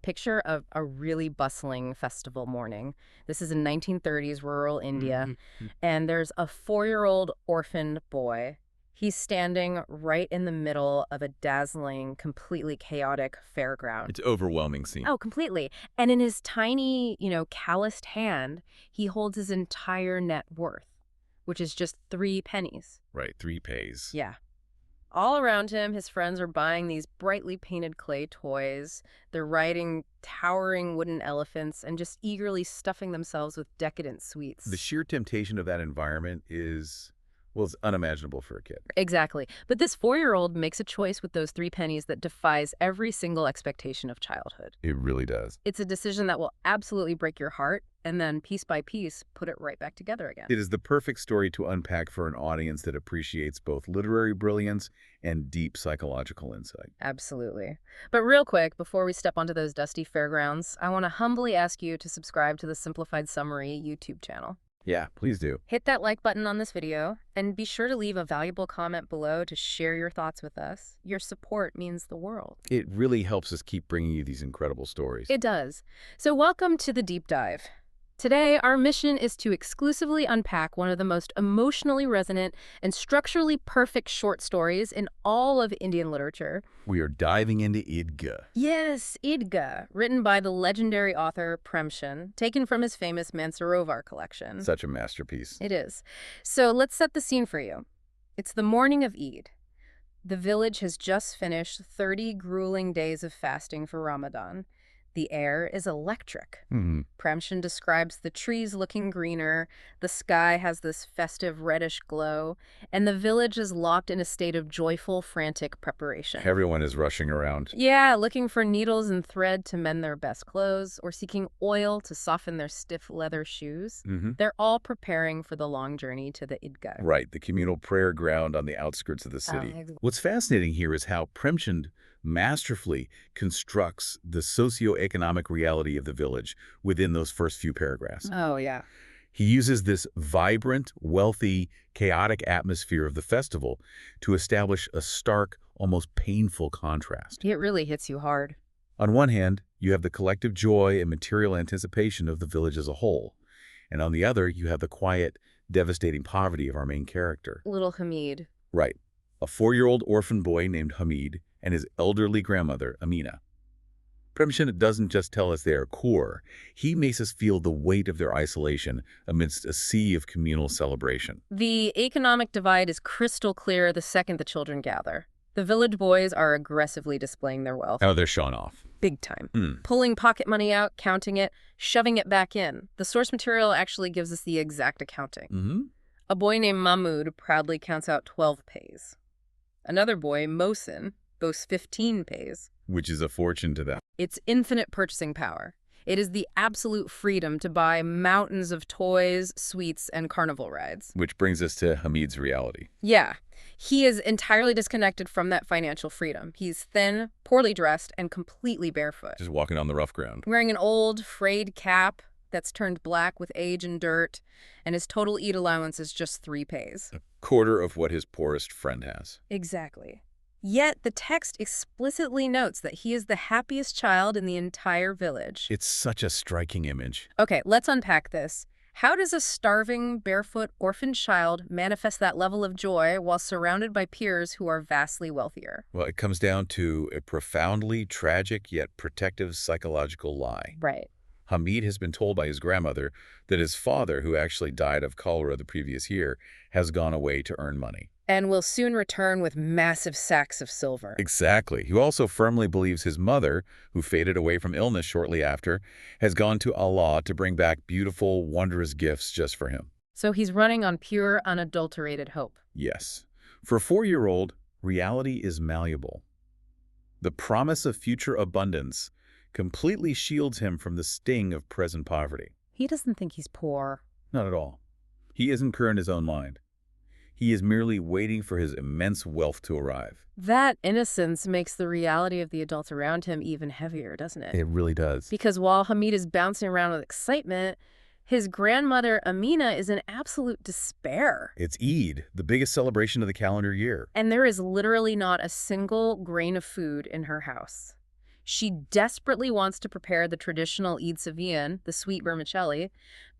Picture a really bustling festival morning. This is in 1930s rural India, and there's a 4-year-old orphaned boy. He's standing right in the middle of a dazzling, completely chaotic fairground. It's overwhelming scene. Oh, completely. And in his tiny, calloused hand, he holds his entire net worth, which is just 3 pennies. Right, 3 pays. Yeah. All around him, his friends are buying these brightly painted clay toys. They're riding towering wooden elephants and just eagerly stuffing themselves with decadent sweets. The sheer temptation of that environment is, well, it's unimaginable for a kid. Exactly. But this 4-year-old makes a choice with those 3 pennies that defies every single expectation of childhood. It really does. It's a decision that will absolutely break your heart, and then piece by piece, put it right back together again. It is the perfect story to unpack for an audience that appreciates both literary brilliance and deep psychological insight. Absolutely. But real quick, before we step onto those dusty fairgrounds, I want to humbly ask you to subscribe to the Simplified Summary YouTube channel. Yeah, please do. Hit that like button on this video, and be sure to leave a valuable comment below to share your thoughts with us. Your support means the world. It really helps us keep bringing you these incredible stories. It does. So welcome to the deep dive. Today, our mission is to exclusively unpack one of the most emotionally resonant and structurally perfect short stories in all of Indian literature. We are diving into Idgah. Yes, Idgah, written by the legendary author Premchand, taken from his famous Mansarovar collection. Such a masterpiece. It is. So let's set the scene for you. It's the morning of Eid. The village has just finished 30 grueling days of fasting for Ramadan. The air is electric. Premchand describes the trees looking greener, the sky has this festive reddish glow, and the village is locked in a state of joyful, frantic preparation. Everyone is rushing around. Yeah, looking for needles and thread to mend their best clothes, or seeking oil to soften their stiff leather shoes. They're all preparing for the long journey to the Idgah. Right, the communal prayer ground on the outskirts of the city. What's fascinating here is how Premchand masterfully constructs the socioeconomic reality of the village within those first few paragraphs. Oh, yeah. He uses this vibrant, wealthy, chaotic atmosphere of the festival to establish a stark, almost painful contrast. It really hits you hard. On one hand, you have the collective joy and material anticipation of the village as a whole. And on the other, you have the quiet, devastating poverty of our main character. Little Hamid. Right. A 4-year-old orphan boy named Hamid and his elderly grandmother, Amina. Premchand doesn't just tell us they are poor. He makes us feel the weight of their isolation amidst a sea of communal celebration. The economic divide is crystal clear the second the children gather. The village boys are aggressively displaying their wealth. Oh, they're showing off. Big time. Pulling pocket money out, counting it, shoving it back in. The source material actually gives us the exact accounting. A boy named Mahmud proudly counts out 12 pays. Another boy, Mohsin, boasts 15 pays. Which is a fortune to them. It's infinite purchasing power. It is the absolute freedom to buy mountains of toys, sweets, and carnival rides. Which brings us to Hamid's reality. Yeah. He is entirely disconnected from that financial freedom. He's thin, poorly dressed, and completely barefoot. Just walking on the rough ground. Wearing an old, frayed cap that's turned black with age and dirt, and his total Eid allowance is just 3 pays. A quarter of what his poorest friend has. Exactly. Yet the text explicitly notes that he is the happiest child in the entire village. It's such a striking image. Okay, let's unpack this. How does a starving, barefoot, orphan child manifest that level of joy while surrounded by peers who are vastly wealthier? Well, it comes down to a profoundly tragic yet protective psychological lie. Right. Hamid has been told by his grandmother that his father, who actually died of cholera the previous year, has gone away to earn money. And will soon return with massive sacks of silver. Exactly. He also firmly believes his mother, who faded away from illness shortly after, has gone to Allah to bring back beautiful, wondrous gifts just for him. So he's running on pure, unadulterated hope. Yes. For a 4-year-old, reality is malleable. The promise of future abundance completely shields him from the sting of present poverty. He doesn't think he's poor. Not at all. He isn't clear in his own mind. He is merely waiting for his immense wealth to arrive. That innocence makes the reality of the adults around him even heavier, doesn't it? It really does. Because while Hamid is bouncing around with excitement, his grandmother, Amina, is in absolute despair. It's Eid, the biggest celebration of the calendar year. And there is literally not a single grain of food in her house. She desperately wants to prepare the traditional Eid Savian, the sweet vermicelli,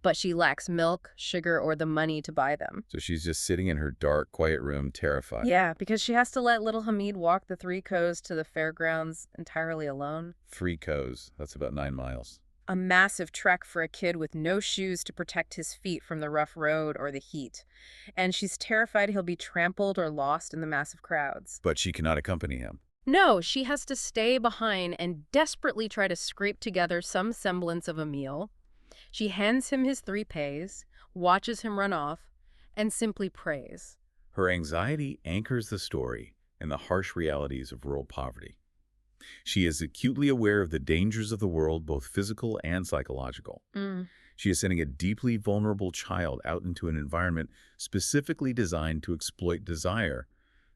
but she lacks milk, sugar, or the money to buy them. So she's just sitting in her dark, quiet room, terrified. Yeah, because she has to let little Hamid walk the 3 cows to the fairgrounds entirely alone. 3 cows. That's about 9 miles. A massive trek for a kid with no shoes to protect his feet from the rough road or the heat. And she's terrified he'll be trampled or lost in the massive crowds. But she cannot accompany him. No, she has to stay behind and desperately try to scrape together some semblance of a meal. She hands him his 3 pays, watches him run off, and simply prays. Her anxiety anchors the story in the harsh realities of rural poverty. She is acutely aware of the dangers of the world, both physical and psychological. She is sending a deeply vulnerable child out into an environment specifically designed to exploit desire,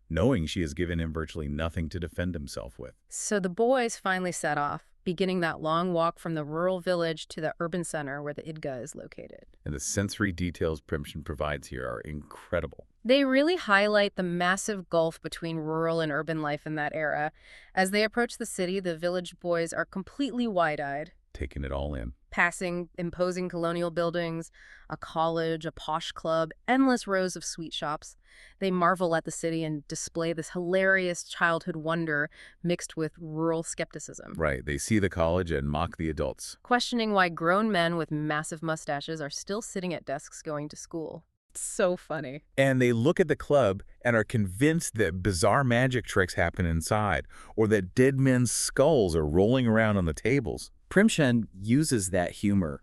knowing she has given him virtually nothing to defend himself with. So the boys finally set off, beginning that long walk from the rural village to the urban center where the Idgah is located. And the sensory details Premchand provides here are incredible. They really highlight the massive gulf between rural and urban life in that era. As they approach the city, the village boys are completely wide-eyed, Taking it all in. passing imposing colonial buildings, a college, a posh club, endless rows of sweet shops. They marvel at the city and display this hilarious childhood wonder mixed with rural skepticism, Right, they see the college and mock the adults. questioning why grown men with massive mustaches are still sitting at desks going to school. It's so funny. And they look at the club and are convinced that bizarre magic tricks happen inside, or that dead men's skulls are rolling around on the tables. Premchand uses that humor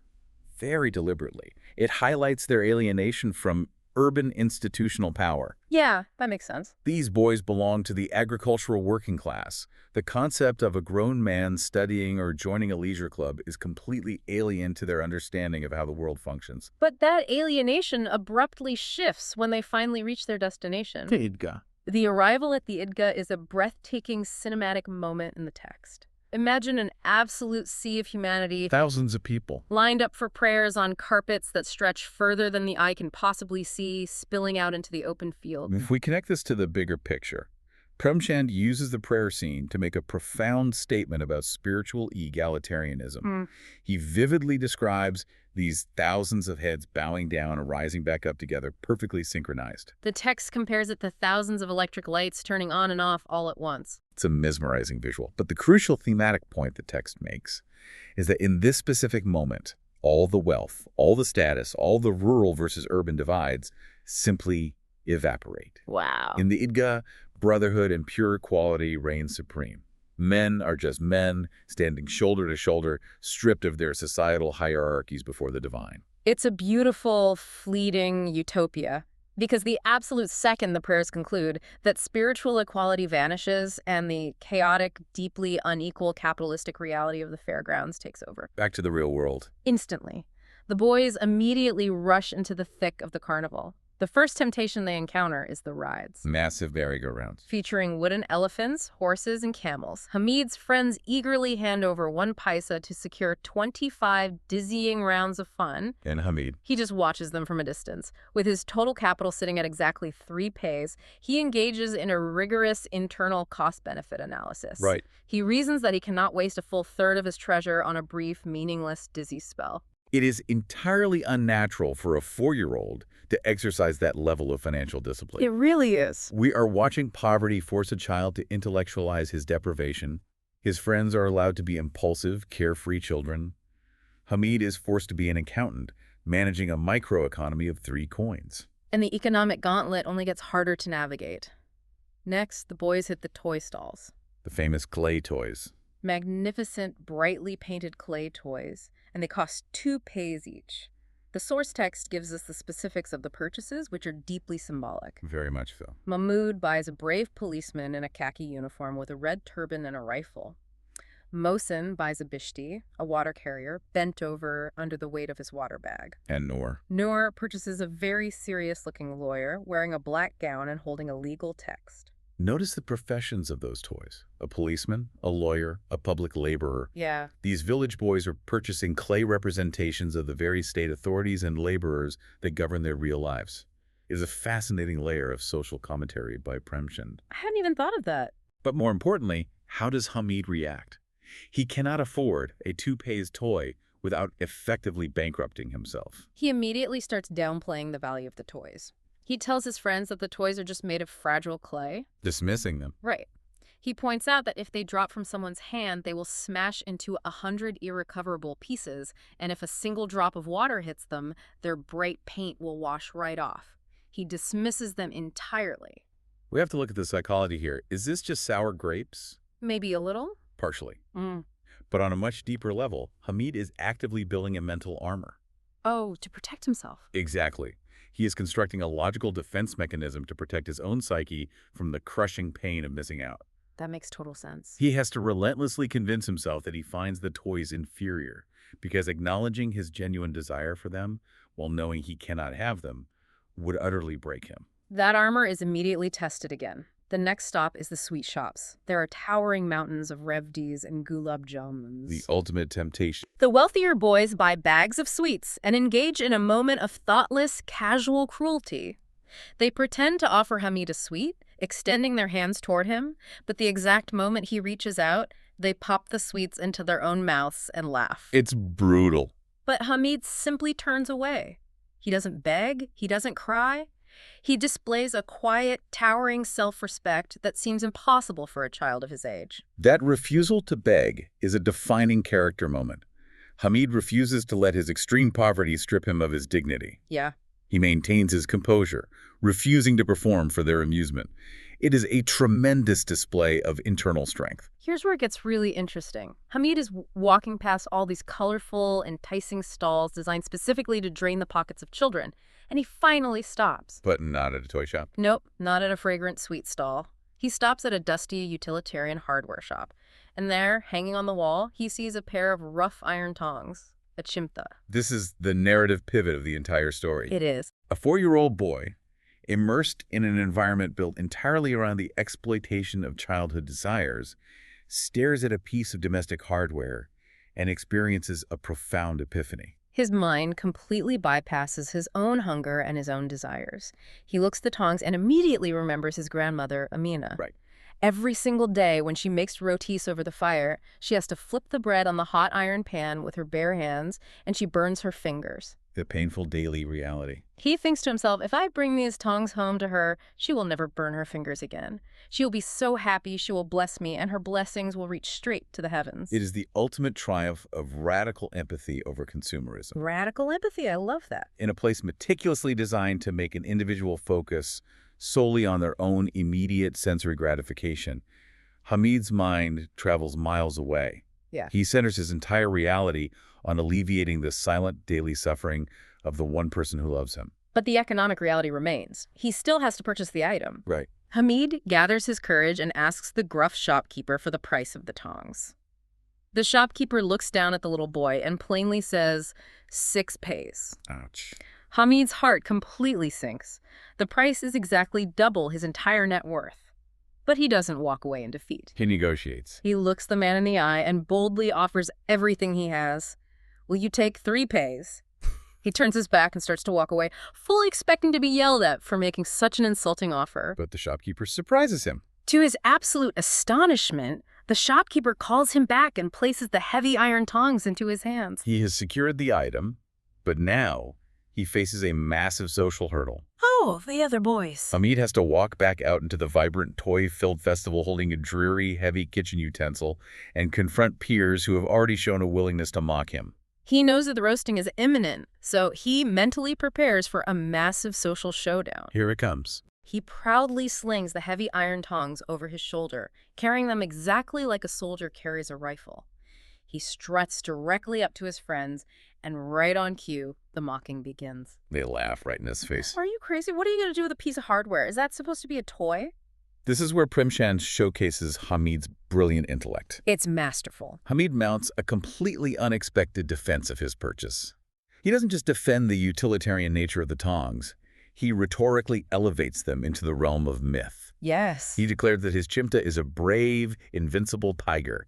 Very deliberately. It highlights their alienation from urban institutional power. Yeah, that makes sense. These boys belong to the agricultural working class. The concept of a grown man studying or joining a leisure club is completely alien to their understanding of how the world functions. But that alienation abruptly shifts when they finally reach their destination. Idgah. The arrival at the Idgah is a breathtaking cinematic moment in the text. Imagine an absolute sea of humanity Thousands of people. lined up for prayers on carpets that stretch further than the eye can possibly see, spilling out into the open field. If we connect this to the bigger picture, Premchand uses the prayer scene to make a profound statement about spiritual egalitarianism. He vividly describes these thousands of heads bowing down and rising back up together, perfectly synchronized. The text compares it to thousands of electric lights turning on and off all at once. It's a mesmerizing visual. But the crucial thematic point the text makes is that in this specific moment, all the wealth, all the status, all the rural versus urban divides simply evaporate. Wow. In the Idgah, brotherhood and pure equality reign supreme. Men are just men, standing shoulder to shoulder, stripped of their societal hierarchies before the divine. It's a beautiful, fleeting utopia. Because the absolute second the prayers conclude, that spiritual equality vanishes and the chaotic, deeply unequal capitalistic reality of the fairgrounds takes over. Back to the real world. Instantly. The boys immediately rush into the thick of the carnival. The first temptation they encounter is the rides. Massive merry-go-rounds. Featuring wooden elephants, horses, and camels. Hamid's friends eagerly hand over 1 paisa to secure 25 dizzying rounds of fun. And Hamid. He just watches them from a distance. With his total capital sitting at exactly 3 pays, he engages in a rigorous internal cost-benefit analysis. Right. He reasons that he cannot waste a full third of his treasure on a brief, meaningless, dizzy spell. It is entirely unnatural for a 4-year-old to exercise that level of financial discipline. It really is. We are watching poverty force a child to intellectualize his deprivation. His friends are allowed to be impulsive, carefree children. Hamid is forced to be an accountant, managing a microeconomy of 3 coins. And the economic gauntlet only gets harder to navigate. Next, the boys hit the toy stalls. The famous clay toys. Magnificent, brightly painted clay toys, and they cost 2 pays each. The source text gives us the specifics of the purchases, which are deeply symbolic. Very much so. Mahmoud buys a brave policeman in a khaki uniform with a red turban and a rifle. Mohsen buys a bishti, a water carrier, bent over under the weight of his water bag. And Noor. Noor purchases a very serious-looking lawyer wearing a black gown and holding a legal text. Notice the professions of those toys. A policeman, a lawyer, a public laborer. Yeah. These village boys are purchasing clay representations of the very state authorities and laborers that govern their real lives. It is a fascinating layer of social commentary by Premchand. I hadn't even thought of that. But more importantly, how does Hamid react? He cannot afford a two-pays toy without effectively bankrupting himself. He immediately starts downplaying the value of the toys. He tells his friends that the toys are just made of fragile clay. Dismissing them. Right. He points out that if they drop from someone's hand, they will smash into 100 irrecoverable pieces, and if a single drop of water hits them, their bright paint will wash right off. He dismisses them entirely. We have to look at the psychology here. Is this just sour grapes? Maybe a little? Partially. Mm. But on a much deeper level, Hamid is actively building a mental armor. Oh, to protect himself. Exactly. He is constructing a logical defense mechanism to protect his own psyche from the crushing pain of missing out. That makes total sense. He has to relentlessly convince himself that he finds the toys inferior, because acknowledging his genuine desire for them, while knowing he cannot have them, would utterly break him. That armor is immediately tested again. The next stop is the sweet shops. There are towering mountains of revdis and gulab jamuns. The ultimate temptation. The wealthier boys buy bags of sweets and engage in a moment of thoughtless, casual cruelty. They pretend to offer Hamid a sweet, extending their hands toward him, but the exact moment he reaches out, they pop the sweets into their own mouths and laugh. It's brutal. But Hamid simply turns away. He doesn't beg, he doesn't cry. He displays a quiet, towering self-respect that seems impossible for a child of his age. That refusal to beg is a defining character moment. Hamid refuses to let his extreme poverty strip him of his dignity. Yeah. He maintains his composure, refusing to perform for their amusement. It is a tremendous display of internal strength. Here's where it gets really interesting. Hamid is walking past all these colorful, enticing stalls designed specifically to drain the pockets of children, and he finally stops. But not at a toy shop. Nope, not at a fragrant sweet stall. He stops at a dusty utilitarian hardware shop, and there, hanging on the wall, he sees a pair of rough iron tongs, a chimta. This is the narrative pivot of the entire story. It is. A 4-year-old boy, immersed in an environment built entirely around the exploitation of childhood desires, stares at a piece of domestic hardware and experiences a profound epiphany. His mind completely bypasses his own hunger and his own desires. He looks at the tongs and immediately remembers his grandmother, Amina. Right. Every single day when she makes rotis over the fire, she has to flip the bread on the hot iron pan with her bare hands, and she burns her fingers. The painful daily reality. He thinks to himself, if I bring these tongs home to her, she will never burn her fingers again. She will be so happy, she will bless me, and her blessings will reach straight to the heavens. It is the ultimate triumph of radical empathy over consumerism. Radical empathy, I love that. In a place meticulously designed to make an individual focus solely on their own immediate sensory gratification, Hamid's mind travels miles away. Yeah. He centers his entire reality on alleviating the silent daily suffering of the one person who loves him. But the economic reality remains. He still has to purchase the item. Right. Hamid gathers his courage and asks the gruff shopkeeper for the price of the tongs. The shopkeeper looks down at the little boy and plainly says, 6 pays. Ouch. Hamid's heart completely sinks. The price is exactly double his entire net worth. But he doesn't walk away in defeat. He negotiates. He looks the man in the eye and boldly offers everything he has. Will you take 3 pays? He turns his back and starts to walk away, fully expecting to be yelled at for making such an insulting offer. But the shopkeeper surprises him. To his absolute astonishment, the shopkeeper calls him back and places the heavy iron tongs into his hands. He has secured the item, but now he faces a massive social hurdle. Oh, the other boys. Hamid has to walk back out into the vibrant, toy-filled festival holding a dreary, heavy kitchen utensil and confront peers who have already shown a willingness to mock him. He knows that the roasting is imminent, so he mentally prepares for a massive social showdown. Here it comes. He proudly slings the heavy iron tongs over his shoulder, carrying them exactly like a soldier carries a rifle. He struts directly up to his friends, and right on cue, the mocking begins. They laugh right in his face. Are you crazy? What are you going to do with a piece of hardware? Is that supposed to be a toy? This is where Premchand showcases Hamid's brilliant intellect. It's masterful. Hamid mounts a completely unexpected defense of his purchase. He doesn't just defend the utilitarian nature of the tongs. He rhetorically elevates them into the realm of myth. Yes. He declared that his Chimta is a brave, invincible tiger.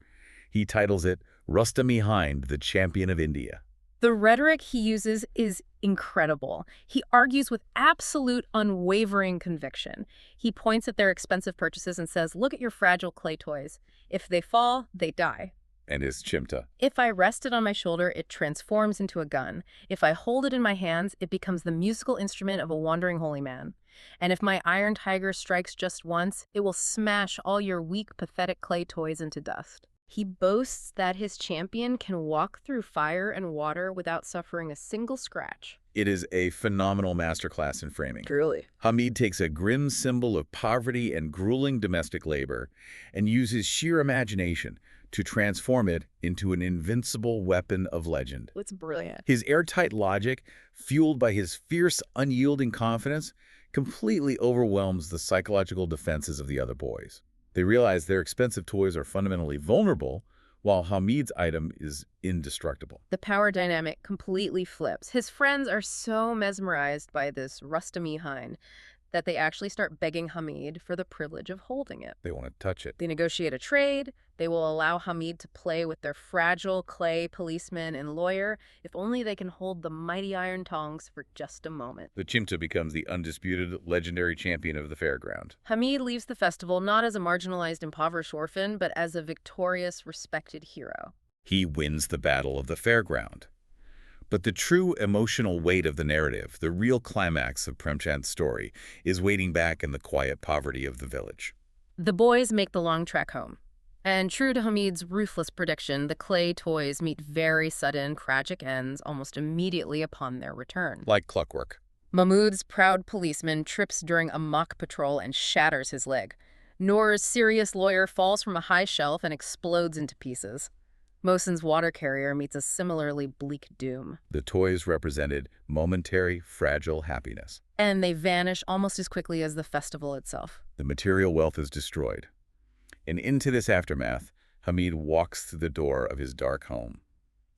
He titles it Rustam-e-Hind, the champion of India. The rhetoric he uses is incredible. He argues with absolute unwavering conviction. He points at their expensive purchases and says, look at your fragile clay toys. If they fall, they die. And his Chimta. If I rest it on my shoulder, it transforms into a gun. If I hold it in my hands, it becomes the musical instrument of a wandering holy man. And if my iron tiger strikes just once, it will smash all your weak, pathetic clay toys into dust. He boasts that his champion can walk through fire and water without suffering a single scratch. It is a phenomenal masterclass in framing. Truly. Hamid takes a grim symbol of poverty and grueling domestic labor and uses sheer imagination to transform it into an invincible weapon of legend. It's brilliant. His airtight logic, fueled by his fierce, unyielding confidence, completely overwhelms the psychological defenses of the other boys. They realize their expensive toys are fundamentally vulnerable, while Hamid's item is indestructible. The power dynamic completely flips. His friends are so mesmerized by this Rustam-e-Hind that they actually start begging Hamid for the privilege of holding it. They want to touch it. They negotiate a trade. They will allow Hamid to play with their fragile clay policeman and lawyer if only they can hold the mighty iron tongs for just a moment. The Chimta becomes the undisputed, legendary champion of the Fairground. Hamid leaves the festival not as a marginalized, impoverished orphan, but as a victorious, respected hero. He wins the battle of the Fairground. But the true emotional weight of the narrative, the real climax of Premchand's story, is waiting back in the quiet poverty of the village. The boys make the long trek home. And true to Hamid's ruthless prediction, the clay toys meet very sudden, tragic ends almost immediately upon their return. Like clockwork. Mahmoud's proud policeman trips during a mock patrol and shatters his leg. Noor's serious lawyer falls from a high shelf and explodes into pieces. Mohsin's water carrier meets a similarly bleak doom. The toys represented momentary, fragile happiness. And they vanish almost as quickly as the festival itself. The material wealth is destroyed. And into this aftermath, Hamid walks through the door of his dark home.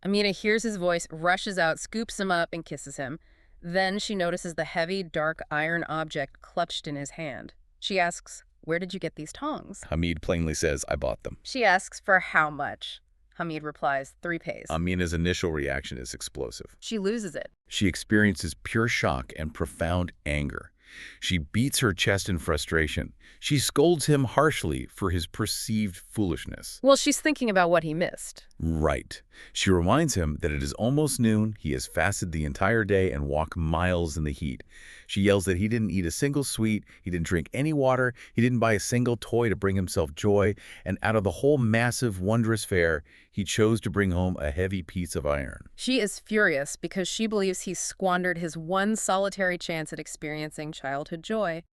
Amina hears his voice, rushes out, scoops him up, and kisses him. Then she notices the heavy, dark iron object clutched in his hand. She asks, "Where did you get these tongs?" Hamid plainly says, "I bought them." She asks, "For how much?" Hamid replies, 3 pays. Amina's initial reaction is explosive. She loses it. She experiences pure shock and profound anger. She beats her chest in frustration. She scolds him harshly for his perceived foolishness. Well, she's thinking about what he missed. Right. She reminds him that it is almost noon, he has fasted the entire day and walked miles in the heat. She yells that he didn't eat a single sweet, he didn't drink any water, he didn't buy a single toy to bring himself joy, and out of the whole massive, wondrous fare, he chose to bring home a heavy piece of iron. She is furious because she believes he squandered his one solitary chance at experiencing childhood joy.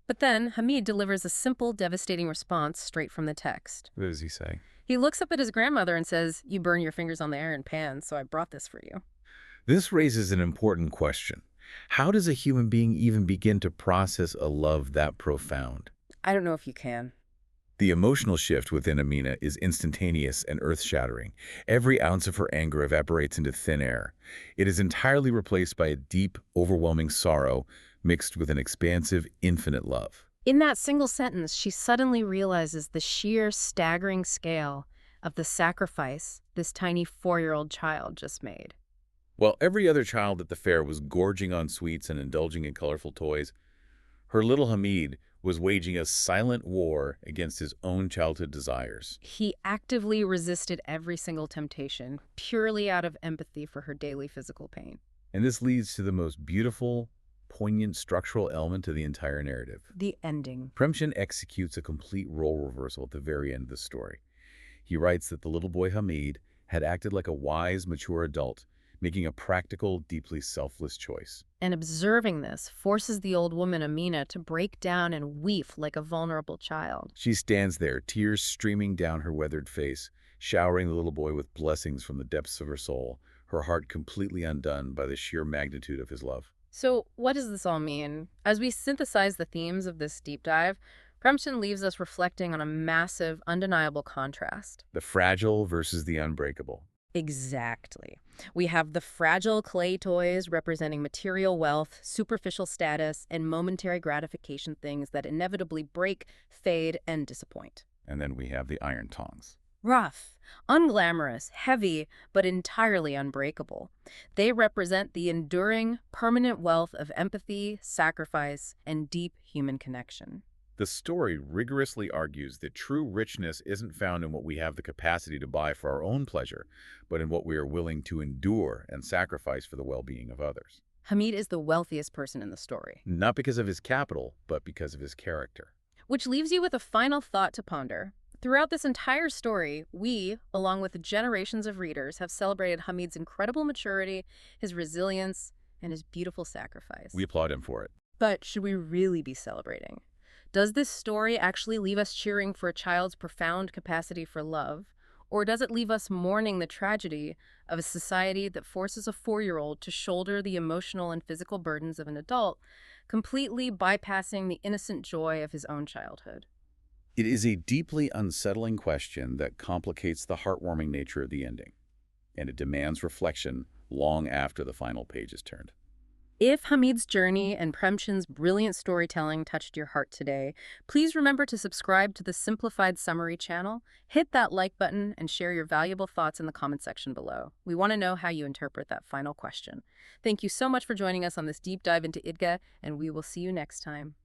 But then Hamid delivers a simple, devastating response straight from the text. What does he say? He looks up at his grandmother and says, "You burn your fingers on the iron pan, so I brought this for you." This raises an important question. How does a human being even begin to process a love that profound? I don't know if you can. The emotional shift within Amina is instantaneous and earth-shattering. Every ounce of her anger evaporates into thin air. It is entirely replaced by a deep, overwhelming sorrow mixed with an expansive, infinite love. In that single sentence, she suddenly realizes the sheer, staggering scale of the sacrifice this tiny 4-year-old child just made. While every other child at the fair was gorging on sweets and indulging in colorful toys, her little Hamid was waging a silent war against his own childhood desires. He actively resisted every single temptation, purely out of empathy for her daily physical pain. And this leads to the most beautiful, poignant structural element to the entire narrative. The ending. Premchand executes a complete role reversal at the very end of the story. He writes that the little boy Hamid had acted like a wise, mature adult, making a practical, deeply selfless choice. And observing this forces the old woman Amina to break down and weep like a vulnerable child. She stands there, tears streaming down her weathered face, showering the little boy with blessings from the depths of her soul, her heart completely undone by the sheer magnitude of his love. So what does this all mean? As we synthesize the themes of this deep dive, Premchand leaves us reflecting on a massive, undeniable contrast. The fragile versus the unbreakable. Exactly. We have the fragile clay toys representing material wealth, superficial status, and momentary gratification, things that inevitably break, fade, and disappoint. And then we have the iron tongs. Rough, unglamorous, heavy, but entirely unbreakable. They represent the enduring, permanent wealth of empathy, sacrifice, and deep human connection. The story rigorously argues that true richness isn't found in what we have the capacity to buy for our own pleasure, but in what we are willing to endure and sacrifice for the well-being of others. Hamid is the wealthiest person in the story. Not because of his capital, but because of his character. Which leaves you with a final thought to ponder. Throughout this entire story, we, along with generations of readers, have celebrated Hamid's incredible maturity, his resilience, and his beautiful sacrifice. We applaud him for it. But should we really be celebrating? Does this story actually leave us cheering for a child's profound capacity for love? Or does it leave us mourning the tragedy of a society that forces a 4-year-old to shoulder the emotional and physical burdens of an adult, completely bypassing the innocent joy of his own childhood? It is a deeply unsettling question that complicates the heartwarming nature of the ending, and it demands reflection long after the final page is turned. If Hamid's journey and Premchand's brilliant storytelling touched your heart today, please remember to subscribe to the Simplified Summary channel, hit that like button, and share your valuable thoughts in the comment section below. We want to know how you interpret that final question. Thank you so much for joining us on this deep dive into Idgah, and we will see you next time.